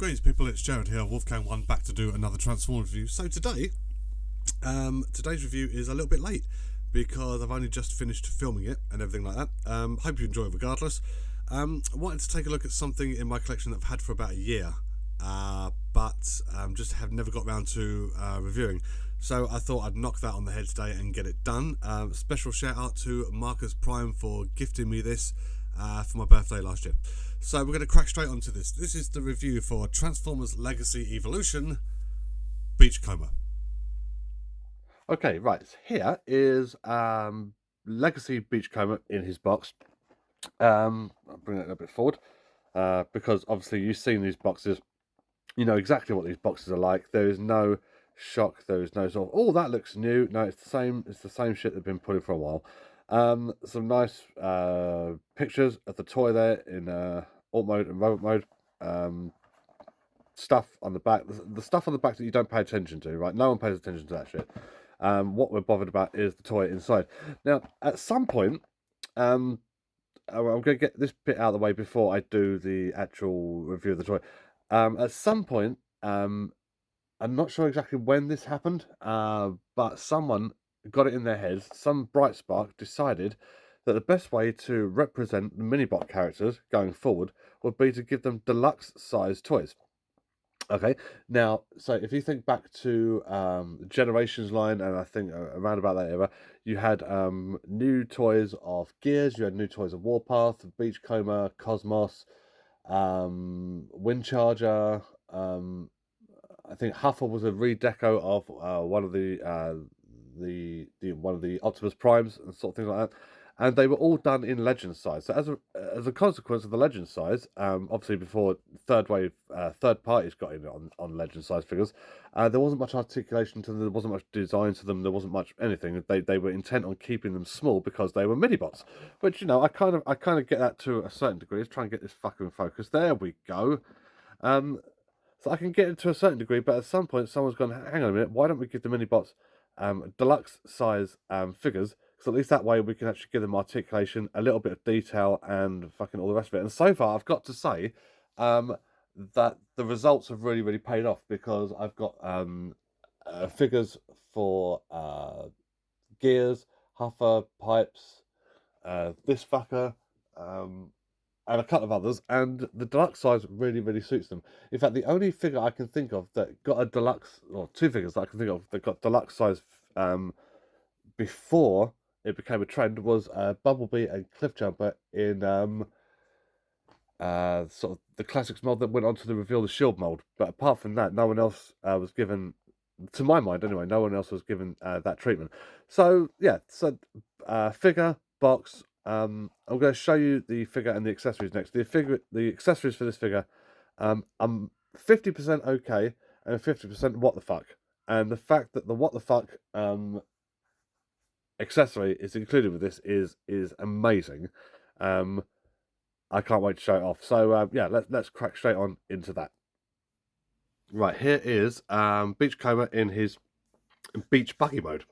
Greetings people, it's Jared here, Wolfgang 1, back to do another Transformers review. So today's review is a little bit late because I've only just finished filming it and everything like that. Hope you enjoy it regardless. Wanted to take a look at something in my collection that I've had for about a year, but just have never got around to reviewing. So I thought I'd knock that on the head today and get it done. Special shout out to Marcus Prime for gifting me this for my birthday last year. So we're going to crack straight onto this. This is the review for Transformers Legacy Evolution Beachcomber. Okay, right. Here is Legacy Beachcomber in his box. I'll bring it a little bit forward because obviously you've seen these boxes. You know exactly what these boxes are like. There is no shock. There is no sort of, oh, that looks new. No, it's the same. It's the same shit they've been putting for a while. Some nice pictures of the toy there in alt mode and robot mode. Stuff on the back, the stuff on the back that you don't pay attention to, right? No one pays attention to that shit. What we're bothered about is the toy inside. Now, at some point, I'm going to get this bit out of the way before I do the actual review of the toy. At some point, I'm not sure exactly when this happened, but someone got it in their heads, some bright spark decided that the best way to represent the Minibot characters going forward would be to give them deluxe size toys. Okay, now, so if you think back to the Generations line, and I think around about that era, you had new toys of Gears, you had new toys of Warpath, Beachcomber, Cosmos, Windcharger, I think Huffer was a redeco of one of the Optimus Primes and sort of things like that, and they were all done in Legend size. So as a consequence of the Legend size, obviously before third parties got in on Legend size figures, there wasn't much articulation to them. There wasn't much design to them. There wasn't much anything. They were intent on keeping them small because they were mini-bots, which, you know, I kind of get that to a certain degree. Let's try and get this fucking focus. There we go. So I can get it to a certain degree, but at some point someone's gone, hang on a minute, why don't we give the mini-bots deluxe size figures? Because at least that way we can actually give them articulation, a little bit of detail, and fucking all the rest of it. And so far, I've got to say that the results have really, really paid off, because I've got figures for Gears, Huffer, Pipes, this fucker, and a couple of others, and the deluxe size really, really suits them. In fact, the only figure I can think of that got a deluxe, or two figures that I can think of that got deluxe size before it became a trend was Bumblebee and Cliffjumper in sort of the classics mold that went on to the Reveal the Shield mold. But apart from that, no one else was given, to my mind anyway, no one else was given that treatment. So yeah, so figure, box. I'm going to show you the figure and the accessories next. The accessories for this figure, I'm 50% okay and 50% what the fuck. And the fact that the what the fuck accessory is included with this is amazing. I can't wait to show it off. So yeah, let's crack straight on into that. Right, here is Beachcomber in his beach buggy mode.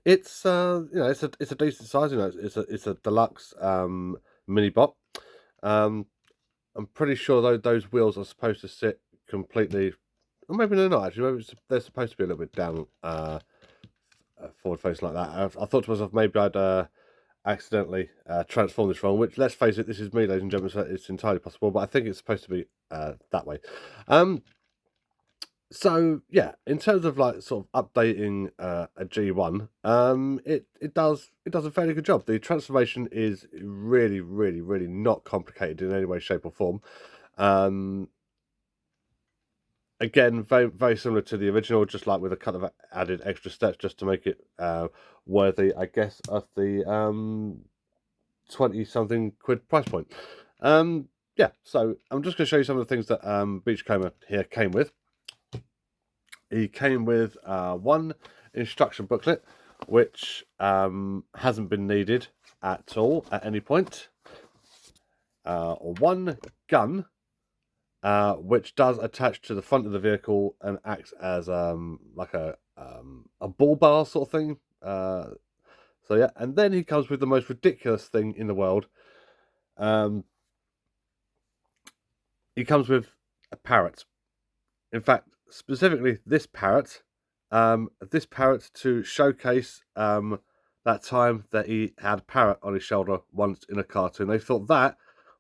It's you know, it's a decent size. You know, it's a deluxe mini bot. I'm pretty sure those wheels are supposed to sit completely, or maybe they're not actually. Maybe they're supposed to be a little bit down forward facing like that. I thought to myself, maybe I'd accidentally transform this wrong. Which, let's face it, this is me, ladies and gentlemen. So it's entirely possible, but I think it's supposed to be that way. So yeah, in terms of like sort of updating a G1, it does a fairly good job. The transformation is really, really, really not complicated in any way, shape, or form. Again, very, very similar to the original, just like with a couple of added extra steps just to make it worthy, I guess, of the 20-something quid price point. Yeah, so I'm just going to show you some of the things that Beachcomber here came with. He came with one instruction booklet, which hasn't been needed at all at any point. One gun, which does attach to the front of the vehicle and acts as like a bull bar sort of thing. So yeah, and then he comes with the most ridiculous thing in the world. He comes with a parrot. In fact, specifically this parrot. To showcase that time that he had a parrot on his shoulder once in a cartoon. They thought that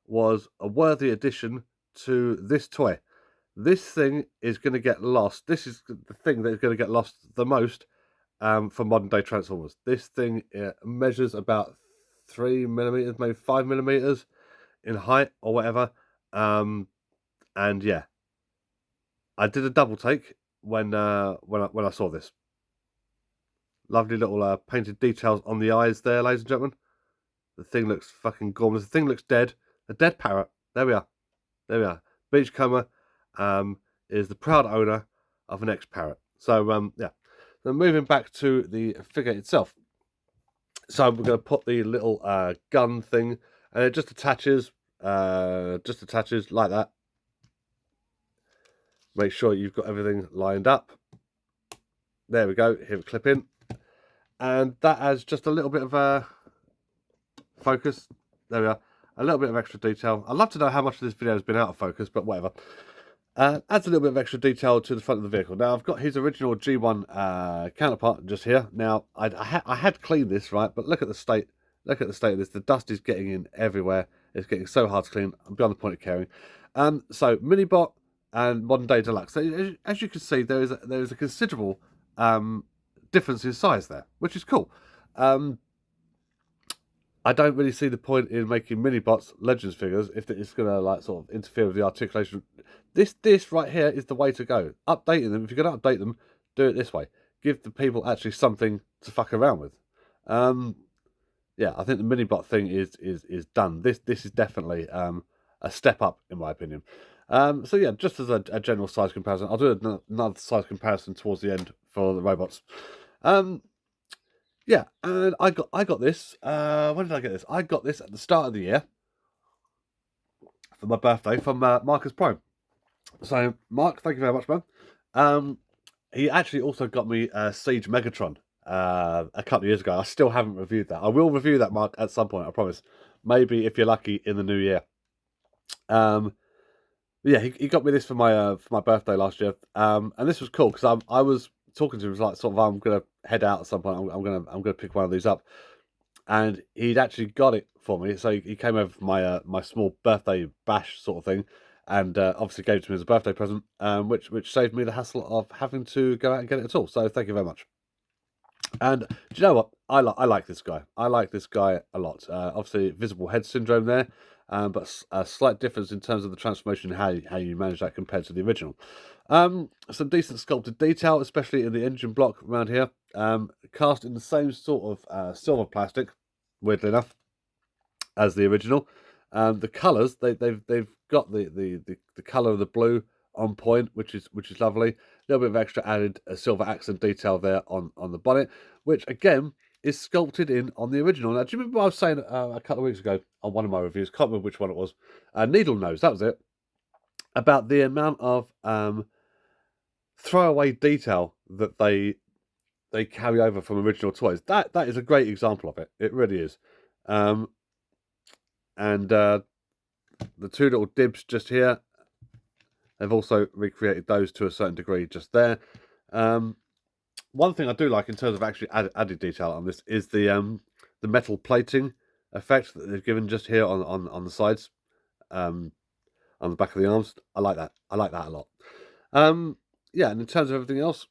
was a worthy addition to this toy. This thing is going to get lost. This is the thing that is going to get lost the most for modern day Transformers. This thing measures about 3 millimeters, maybe 5 millimeters in height or whatever. And yeah, I did a double take when I saw this. Lovely little painted details on the eyes there, ladies and gentlemen. The thing looks fucking gorgeous. The thing looks dead. A dead parrot. There we are. There we are. Beachcomber is the proud owner of an ex-parrot. So, yeah. So moving back to the figure itself. So we're going to put the little gun thing, and it just attaches like that. Make sure you've got everything lined up. There we go. Here we clip in. And that adds just a little bit of focus. There we are. A little bit of extra detail. I'd love to know how much of this video has been out of focus, but whatever. Adds a little bit of extra detail to the front of the vehicle. Now, I've got his original G1 counterpart just here. Now, I had cleaned this, right? But look at the state. Look at the state of this. The dust is getting in everywhere. It's getting so hard to clean. I'm beyond the point of caring. So, Minibot and Modern Day Deluxe. So, as you can see, there is a considerable difference in size there, which is cool. I don't really see the point in making Minibots Legends figures if it's going to like sort of interfere with the articulation. This right here is the way to go. Updating them, if you're going to update them, do it this way. Give the people actually something to fuck around with. Yeah, I think the Minibot thing is done. This is definitely a step up in my opinion. So yeah, just as a general size comparison, I'll do another size comparison towards the end for the robots. Yeah, and I got this. When did I get this? I got this at the start of the year for my birthday from Marcus Prime. So Mark, thank you very much, man. He actually also got me Siege Megatron a couple of years ago. I still haven't reviewed that. I will review that, Mark, at some point. I promise. Maybe if you're lucky in the new year. Yeah, he got me this for my birthday last year. And this was cool because I was talking to him, like sort of I'm gonna head out at some point. I'm gonna pick one of these up, and he'd actually got it for me. So he came over for my small birthday bash sort of thing, and obviously gave it to me as a birthday present, which saved me the hassle of having to go out and get it at all. So thank you very much. And do you know what? I like this guy. I like this guy a lot. Obviously, visible head syndrome there, but a slight difference in terms of the transformation and how you manage that compared to the original. Some decent sculpted detail, especially in the engine block around here. Cast in the same sort of silver plastic, weirdly enough, as the original. The colours they've got the colour of the blue on point, which is lovely. A little bit of extra added silver accent detail there on the bonnet, which again is sculpted in on the original. Now, do you remember what I was saying a couple of weeks ago on one of my reviews? Can't remember which one it was. Needle Nose, that was it. About the amount of throwaway detail that they carry over from original toys. That is a great example of it. It really is. And the two little dibs just here, they've also recreated those to a certain degree just there. One thing I do like in terms of actually added detail on this is the metal plating effect that they've given just here on the sides, on the back of the arms. I like that. I like that a lot. Yeah, and in terms of everything else,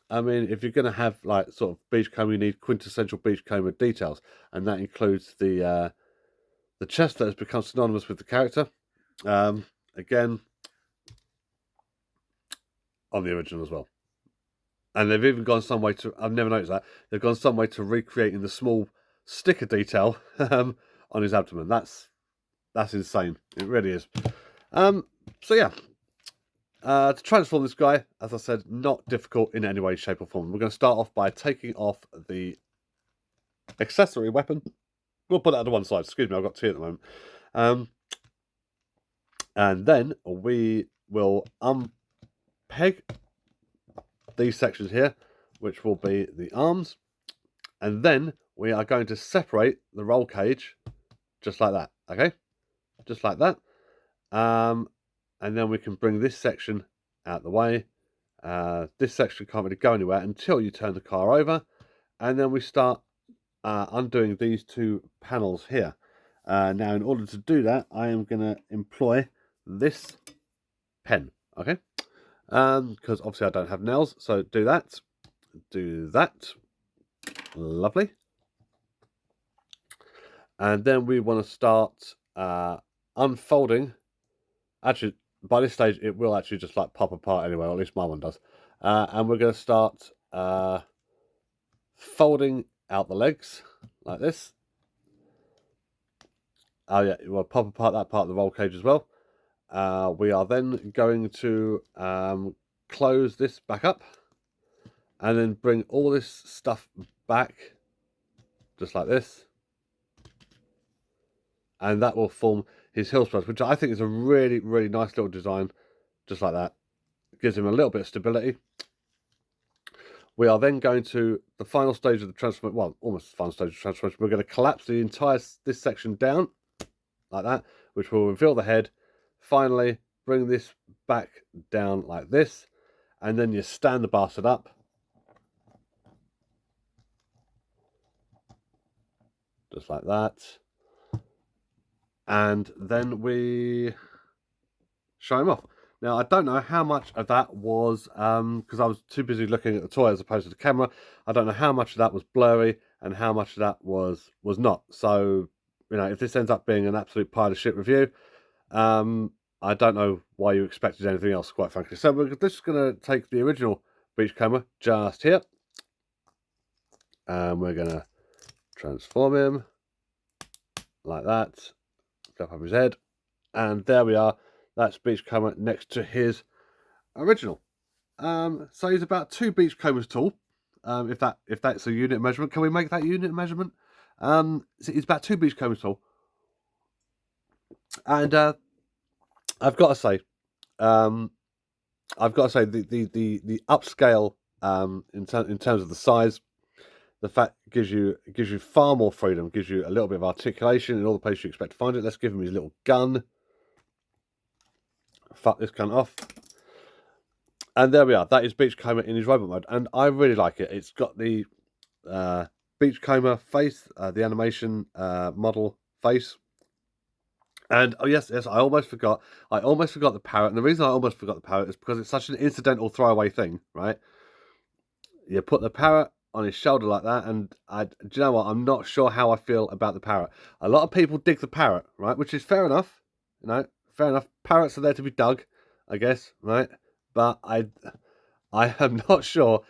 I mean, if you're going to have like sort of Beachcomber, you need quintessential Beachcomber details, and that includes the chest that has become synonymous with the character. Again, on the original as well. And they've even gone some way to, I've never noticed that, they've gone some way to recreating the small sticker detail on his abdomen. That's insane. It really is. So yeah, to transform this guy, as I said, not difficult in any way, shape or form. We're going to start off by taking off the accessory weapon. We'll put that to one side. Excuse me, I've got tea at the moment. And then we will unpeg these sections here, which will be the arms, and then we are going to separate the roll cage just like that. Okay, just like that. and then we can bring this section out the way. This section can't really go anywhere until you turn the car over, and then we start undoing these two panels here. Now, in order to do that, I am going to employ this pen, okay? Because obviously I don't have nails, so do that. Do that. Lovely. And then we want to start unfolding. Actually, by this stage, it will actually just like pop apart anyway, or at least my one does. And we're going to start folding out the legs like this. Oh yeah, we'll pop apart that part of the roll cage as well. We are then going to close this back up and then bring all this stuff back just like this, and that will form his heel spurs, which I think is a really, really nice little design, just like that. It gives him a little bit of stability. We are then going to the final stage of the transformation, well, almost the final stage of the transformation. We're going to collapse the entire this section down like that, which will reveal the head. Finally, bring this back down like this, and then you stand the bastard up. Just like that. And then we show him off. Now, I don't know how much of that was, because I was too busy looking at the toy as opposed to the camera. I don't know how much of that was blurry and how much of that was not. So, you know, if this ends up being an absolute pile of shit review, I don't know why you expected anything else, quite frankly. So we're just going to take the original Beachcomber just here, and we're going to transform him like that. Flip up his head, and there we are. That's Beachcomber next to his original. So he's about 2 Beachcombers tall. If that's a unit measurement, can we make that unit measurement? So he's about 2 Beachcombers tall, and I've got to say, the upscale in terms of the size, the fact gives you far more freedom, gives you a little bit of articulation in all the places you expect to find it. Let's give him his little gun. Fuck this cunt off. And there we are. That is Beachcomber in his robot mode, and I really like it. It's got the Beachcomber face, the animation model face. And oh yes, I almost forgot. I almost forgot the parrot. And the reason I almost forgot the parrot is because it's such an incidental throwaway thing, right? You put the parrot on his shoulder like that, and do you know what? I'm not sure how I feel about the parrot. A lot of people dig the parrot, right? Which is fair enough, you know, fair enough. Parrots are there to be dug, I guess, right? But I am not sure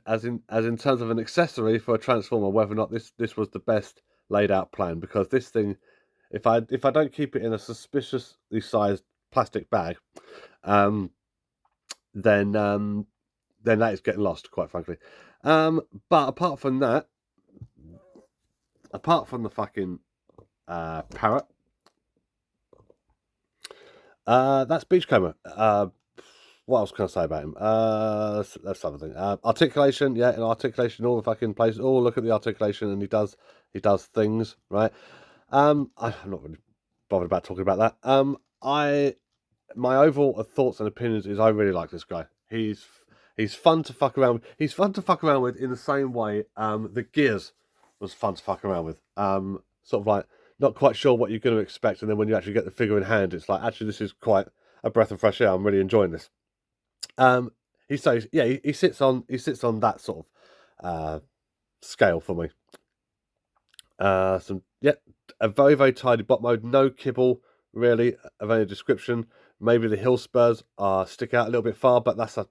as in terms of an accessory for a transformer whether or not this was the best laid out plan, because this thing, if I don't keep it in a suspiciously sized plastic bag, then that is getting lost, quite frankly. But apart from that, apart from the fucking parrot, that's Beachcomber. What else can I say about him? That's something. Articulation, yeah, and articulation, all the fucking places. Oh, look at the articulation, and he does things, right? I'm not really bothered about talking about that. My overall thoughts and opinions is I really like this guy. He's fun to fuck around with. He's fun to fuck around with in the same way the Gears was fun to fuck around with. Sort of like not quite sure what you're going to expect, and then when you actually get the figure in hand, it's like, actually, this is quite a breath of fresh air. I'm really enjoying this. He says, yeah, he sits on that sort of scale for me. A very, very tidy bot mode, no kibble really of any description. Maybe the heel spurs stick out a little bit far, but that's a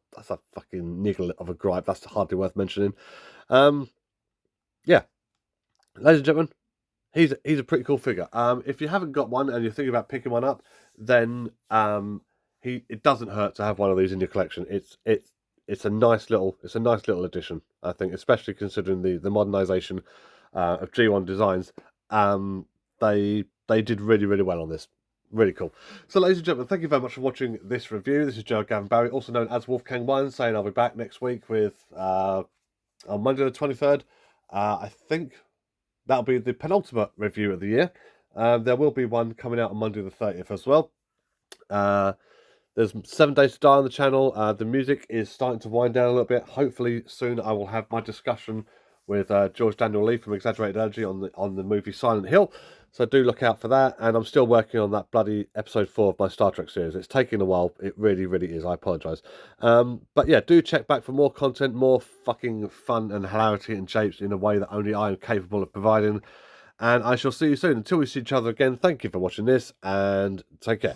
fucking niggle of a gripe. That's hardly worth mentioning. Yeah, ladies and gentlemen, he's a pretty cool figure. If you haven't got one and you're thinking about picking one up, then it doesn't hurt to have one of these in your collection. It's a nice little addition, I think, especially considering the modernization of G1 designs. They did really, really well on this. Really cool. So, ladies and gentlemen, thank you very much for watching this review. This is Joe Gavin Barry, also known as Wolfgang1, saying I'll be back next week with on Monday the 23rd. I think that'll be the penultimate review of the year. There will be one coming out on Monday the 30th as well. There's 7 Days to Die on the channel. The music is starting to wind down a little bit. Hopefully soon I will have my discussion with George Daniel Lee from Exaggerated Energy on the movie Silent Hill. So do look out for that. And I'm still working on that bloody episode 4 of my Star Trek series. It's taking a while. It really, really is. I apologise. But yeah, do check back for more content, more fucking fun and hilarity and japes in a way that only I am capable of providing. And I shall see you soon. Until we see each other again, thank you for watching this and take care.